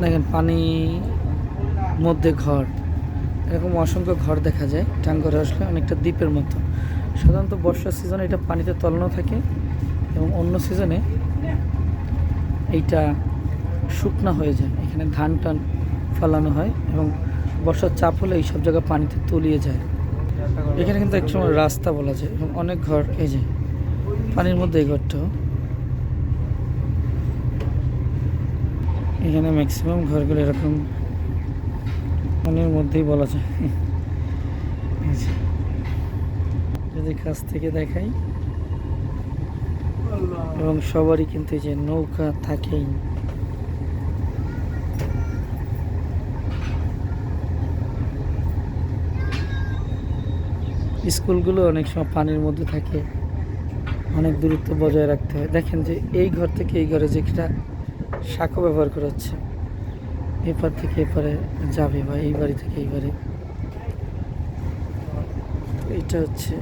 দেখেন পানি মধ্যে ঘর, এরকম অসংখ্য ঘর দেখা যায় টাঙ্গরে আসলে, অনেকটা দ্বীপের মতো। সাধারণত বর্ষার সিজনে এটা পানিতে তলানো থাকে এবং অন্য সিজনে এইটা শুকনা হয়ে যায়। এখানে ধান টান ফলানো হয় এবং বর্ষার চাপ হলে এইসব জায়গা পানিতে তলিয়ে যায়। এখানে কিন্তু একসময় রাস্তা বলা যায় এবং অনেক ঘর, এই যে পানির মধ্যে এই ঘরটাও, এখানে ম্যাক্সিমাম ঘরগুলো এরকম পানির মধ্যেই বলা যায়। এই যে যদি কাছ থেকে দেখাই, এবং সবারই কিন্তু এই যে নৌকা থাকেই। স্কুলগুলো অনেক সময় পানির মধ্যে থাকে, অনেক দূরত্ব বজায় রাখতে হয়। দেখেন যে এই ঘর থেকে এই ঘরে যে একটা সাঁকো ব্যবহার করা হচ্ছে, এপার থেকে এপারে যাবে বা এই বাড়ি থেকে এই বাড়ি, এটা হচ্ছে